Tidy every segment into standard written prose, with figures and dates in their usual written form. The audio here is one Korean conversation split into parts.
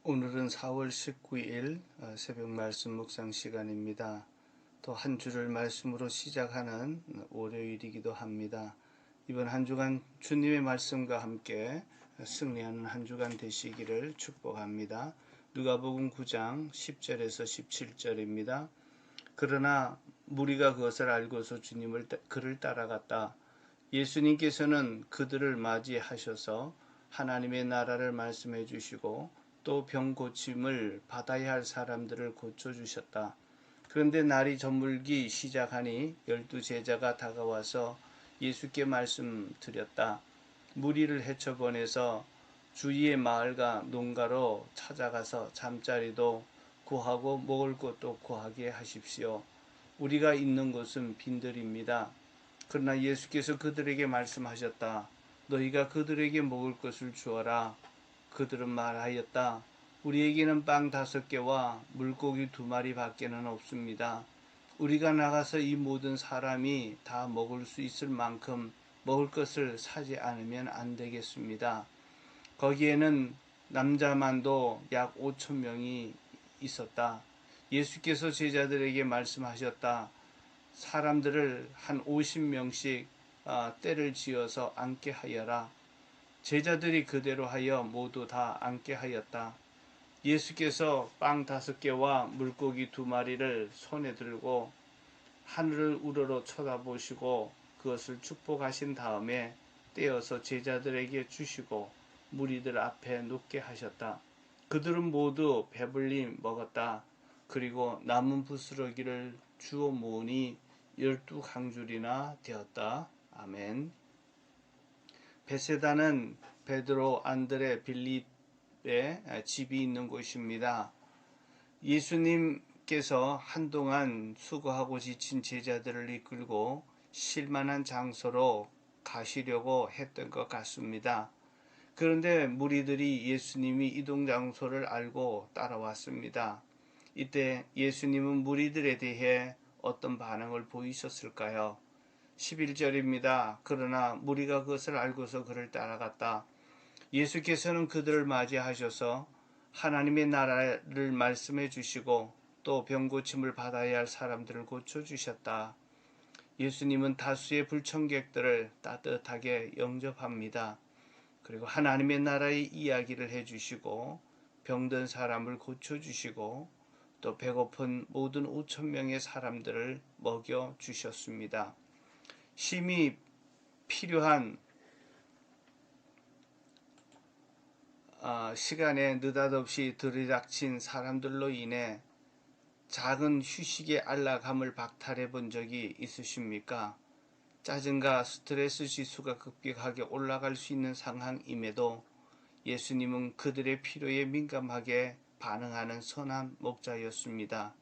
오늘은 4월 19일 새벽 말씀 묵상 시간입니다. 또 한 주를 말씀으로 시작하는 월요일이기도 합니다. 이번 한 주간 주님의 말씀과 함께 승리하는 한 주간 되시기를 축복합니다. 누가복음 9장 10절에서 17절입니다. 그러나 무리가 그것을 알고서 그를 따라갔다. 예수님께서는 그들을 맞이하셔서 하나님의 나라를 말씀해 주시고 또 병 고침을 받아야 할 사람들을 고쳐주셨다. 그런데 날이 저물기 시작하니 12제자가 다가와서 예수께 말씀드렸다. 무리를 헤쳐보내서 주위의 마을과 농가로 찾아가서 잠자리도 구하고 먹을 것도 구하게 하십시오. 우리가 있는 곳은 빈들입니다. 그러나 예수께서 그들에게 말씀하셨다. 너희가 그들에게 먹을 것을 주어라. 그들은 말하였다. 우리에게는 빵 5개와 물고기 2마리 밖에는 없습니다. 우리가 나가서 이 모든 사람이 다 먹을 수 있을 만큼 먹을 것을 사지 않으면 안 되겠습니다. 거기에는 남자만도 약 5천 명이 있었다. 예수께서 제자들에게 말씀하셨다. 사람들을 한 50명씩 때를 지어서 앉게 하여라. 제자들이 그대로 하여 모두 다 앉게 하였다. 예수께서 빵 5개와 물고기 2마리를 손에 들고 하늘을 우러러 쳐다보시고 그것을 축복하신 다음에 떼어서 제자들에게 주시고 무리들 앞에 놓게 하셨다. 그들은 모두 배불리 먹었다. 그리고 남은 부스러기를 주어 모으니 12강줄이나 되었다. 아멘. 베세다는 베드로, 안드레, 빌립의 집이 있는 곳입니다. 예수님께서 한동안 수고하고 지친 제자들을 이끌고 쉴만한 장소로 가시려고 했던 것 같습니다. 그런데 무리들이 예수님이 이동 장소를 알고 따라왔습니다. 이때 예수님은 무리들에 대해 어떤 반응을 보이셨을까요? 11절입니다. 그러나 무리가 그것을 알고서 그를 따라갔다. 예수께서는 그들을 맞이하셔서 하나님의 나라를 말씀해 주시고 또 병고침을 받아야 할 사람들을 고쳐주셨다. 예수님은 다수의 불청객들을 따뜻하게 영접합니다. 그리고 하나님의 나라의 이야기를 해주시고 병든 사람을 고쳐주시고 또 배고픈 모든 5천 명의 사람들을 먹여주셨습니다. 심히 필요한 시간에 느닷없이 들이닥친 사람들로 인해 작은 휴식의 안락함을 박탈해 본 적이 있으십니까? 짜증과 스트레스 지수가 급격하게 올라갈 수 있는 상황임에도 예수님은 그들의 필요에 민감하게 반응하는 선한 목자였습니다.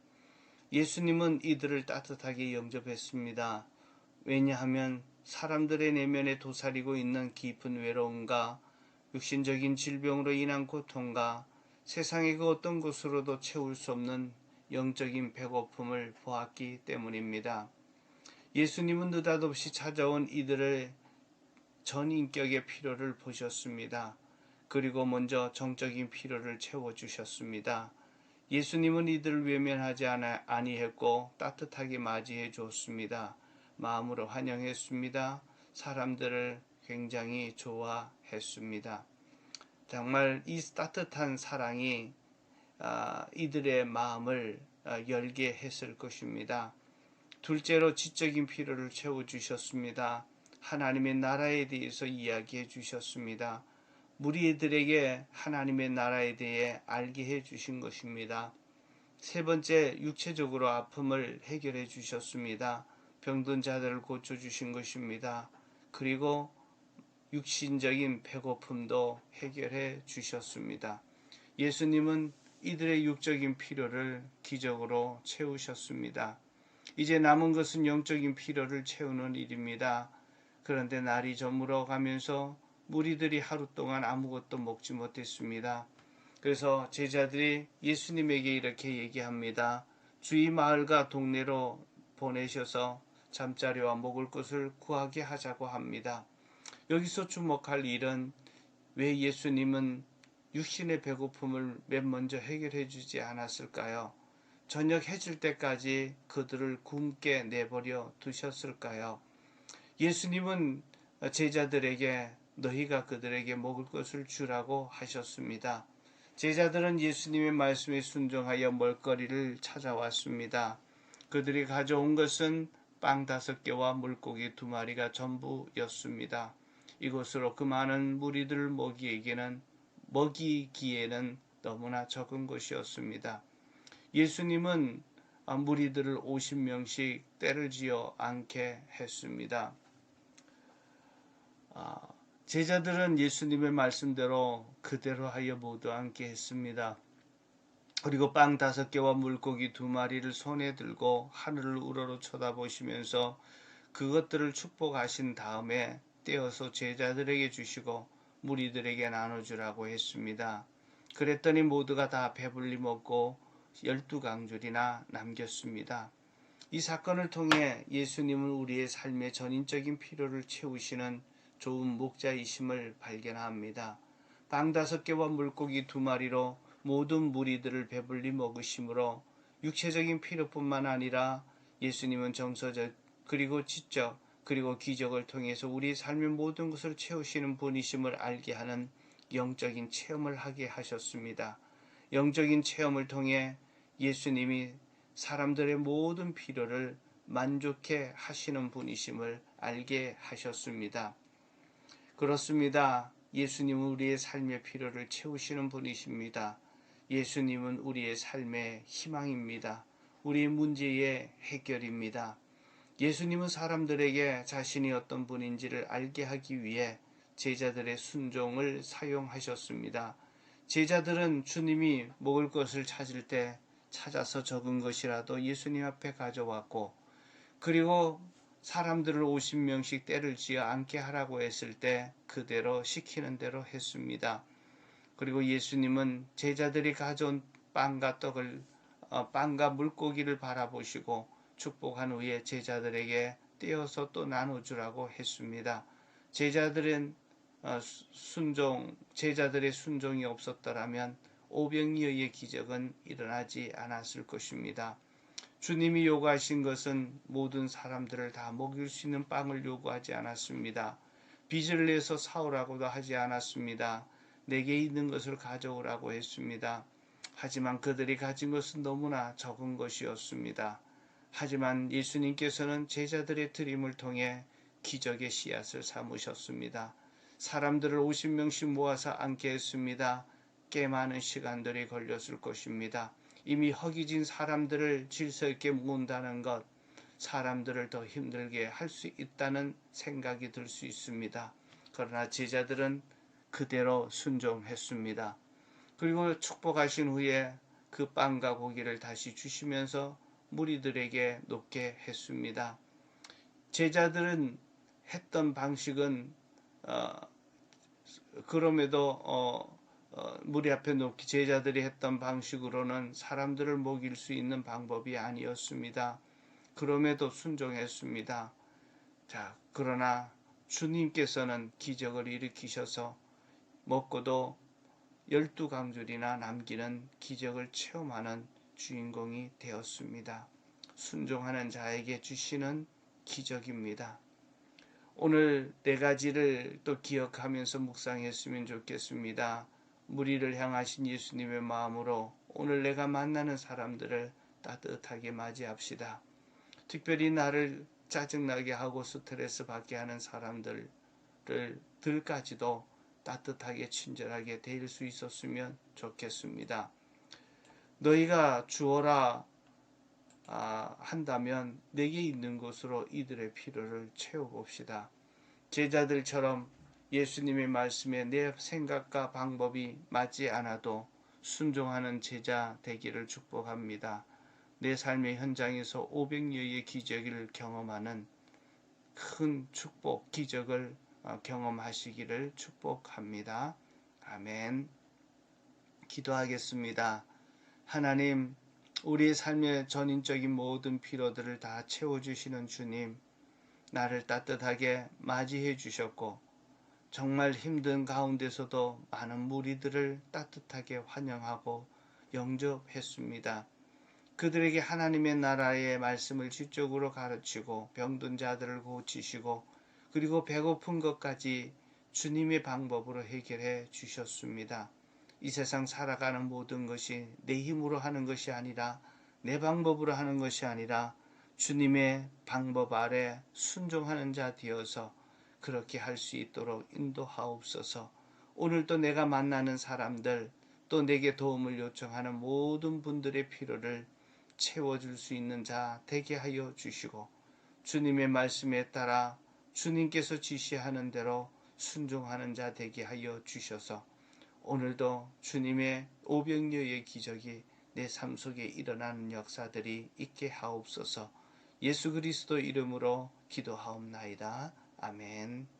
예수님은 이들을 따뜻하게 영접했습니다. 왜냐하면 사람들의 내면에 도사리고 있는 깊은 외로움과 육신적인 질병으로 인한 고통과 세상의 그 어떤 것으로도 채울 수 없는 영적인 배고픔을 보았기 때문입니다. 예수님은 느닷없이 찾아온 이들의 전인격의 필요를 보셨습니다. 그리고 먼저 정적인 필요를 채워주셨습니다. 예수님은 이들을 외면하지 아니했고 따뜻하게 맞이해 주었습니다. 마음으로 환영했습니다. 사람들을 굉장히 좋아했습니다. 정말 이 따뜻한 사랑이 이들의 마음을 열게 했을 것입니다. 둘째로 지적인 필요를 채워주셨습니다. 하나님의 나라에 대해서 이야기해 주셨습니다. 무리들에게 하나님의 나라에 대해 알게 해 주신 것입니다. 세 번째, 육체적으로 아픔을 해결해 주셨습니다. 병든 자들을 고쳐 주신 것입니다. 그리고 육신적인 배고픔도 해결해 주셨습니다. 예수님은 이들의 육적인 필요를 기적으로 채우셨습니다. 이제 남은 것은 영적인 필요를 채우는 일입니다. 그런데 날이 저물어 가면서 무리들이 하루 동안 아무것도 먹지 못했습니다. 그래서 제자들이 예수님에게 이렇게 얘기합니다. 주위 마을과 동네로 보내셔서 잠자리와 먹을 것을 구하게 하자고 합니다. 여기서 주목할 일은 왜 예수님은 육신의 배고픔을 맨 먼저 해결해 주지 않았을까요? 저녁 해질 때까지 그들을 굶게 내버려 두셨을까요? 예수님은 제자들에게 너희가 그들에게 먹을 것을 주라고 하셨습니다. 제자들은 예수님의 말씀에 순종하여 먹거리를 찾아왔습니다. 그들이 가져온 것은 빵 5개와 물고기 2마리가 전부였습니다. 이것으로 그 많은 무리들을 먹이기에는 너무나 적은 것이었습니다. 예수님은 무리들을 50명씩 때를 지어 앉게 했습니다. 제자들은 예수님의 말씀대로 그대로 하여 모두 앉게 했습니다. 그리고 빵 5개와 물고기 2마리를 손에 들고 하늘을 우러러 쳐다보시면서 그것들을 축복하신 다음에 떼어서 제자들에게 주시고 무리들에게 나눠주라고 했습니다. 그랬더니 모두가 다 배불리 먹고 12강줄이나 남겼습니다. 이 사건을 통해 예수님은 우리의 삶의 전인적인 필요를 채우시는 좋은 목자이심을 발견합니다. 빵 5개와 물고기 2마리로 모든 무리들을 배불리 먹으심으로 육체적인 필요뿐만 아니라 예수님은 정서적 그리고 지적 그리고 기적을 통해서 우리 삶의 모든 것을 채우시는 분이심을 알게 하는 영적인 체험을 하게 하셨습니다. 영적인 체험을 통해 예수님이 사람들의 모든 필요를 만족해 하시는 분이심을 알게 하셨습니다. 그렇습니다. 예수님은 우리의 삶의 필요를 채우시는 분이십니다. 예수님은 우리의 삶의 희망입니다. 우리의 문제의 해결입니다. 예수님은 사람들에게 자신이 어떤 분인지를 알게 하기 위해 제자들의 순종을 사용하셨습니다. 제자들은 주님이 먹을 것을 찾을 때 찾아서 적은 것이라도 예수님 앞에 가져왔고, 그리고 사람들을 50명씩 때를 지어 앉게 하라고 했을 때 그대로 시키는 대로 했습니다. 그리고 예수님은 제자들이 가져온 빵과 물고기를 바라보시고 축복한 후에 제자들에게 떼어서 또 나눠주라고 했습니다. 제자들의 순종이 없었더라면 오병이어의 기적은 일어나지 않았을 것입니다. 주님이 요구하신 것은 모든 사람들을 다 먹일 수 있는 빵을 요구하지 않았습니다. 빚을 내서 사오라고도 하지 않았습니다. 내게 있는 것을 가져오라고 했습니다. 하지만 그들이 가진 것은 너무나 적은 것이었습니다. 하지만 예수님께서는 제자들의 드림을 통해 기적의 씨앗을 삼으셨습니다. 사람들을 50명씩 모아서 앉게 했습니다. 꽤 많은 시간들이 걸렸을 것입니다. 이미 허기진 사람들을 질서 있게 모은다는 것, 사람들을 더 힘들게 할 수 있다는 생각이 들 수 있습니다. 그러나 제자들은 그대로 순종했습니다. 그리고 축복하신 후에 그 빵과 고기를 다시 주시면서 무리들에게 놓게 했습니다. 제자들은 했던 방식은 그럼에도 무리 앞에 놓기 제자들이 했던 방식으로는 사람들을 먹일 수 있는 방법이 아니었습니다. 그럼에도 순종했습니다. 자, 그러나 주님께서는 기적을 일으키셔서 먹고도 12강줄이나 남기는 기적을 체험하는 주인공이 되었습니다. 순종하는 자에게 주시는 기적입니다. 오늘 4가지를 또 기억하면서 묵상했으면 좋겠습니다. 무리를 향하신 예수님의 마음으로 오늘 내가 만나는 사람들을 따뜻하게 맞이합시다. 특별히 나를 짜증나게 하고 스트레스 받게 하는 사람들까지도 따뜻하게 친절하게 대할 수 있었으면 좋겠습니다. 너희가 주어라 한다면 내게 있는 것으로 이들의 필요를 채워봅시다. 제자들처럼 예수님의 말씀에 내 생각과 방법이 맞지 않아도 순종하는 제자 되기를 축복합니다. 내 삶의 현장에서 500여의 기적을 경험하는 큰 축복, 기적을 경험하시기를 축복합니다. 아멘. 기도하겠습니다. 하나님, 우리의 삶의 전인적인 모든 필요들을 다 채워주시는 주님, 나를 따뜻하게 맞이해 주셨고 정말 힘든 가운데서도 많은 무리들을 따뜻하게 환영하고 영접했습니다. 그들에게 하나님의 나라의 말씀을 지적으로 가르치고 병든 자들을 고치시고 그리고 배고픈 것까지 주님의 방법으로 해결해 주셨습니다. 이 세상 살아가는 모든 것이 내 힘으로 하는 것이 아니라 내 방법으로 하는 것이 아니라 주님의 방법 아래 순종하는 자 되어서 그렇게 할 수 있도록 인도하옵소서. 오늘도 내가 만나는 사람들 또 내게 도움을 요청하는 모든 분들의 필요를 채워줄 수 있는 자 되게 하여 주시고 주님의 말씀에 따라 주님께서 지시하는 대로 순종하는 자 되게 하여 주셔서 오늘도 주님의 오병이어의 기적이 내 삶 속에 일어나는 역사들이 있게 하옵소서. 예수 그리스도 이름으로 기도하옵나이다. 아멘.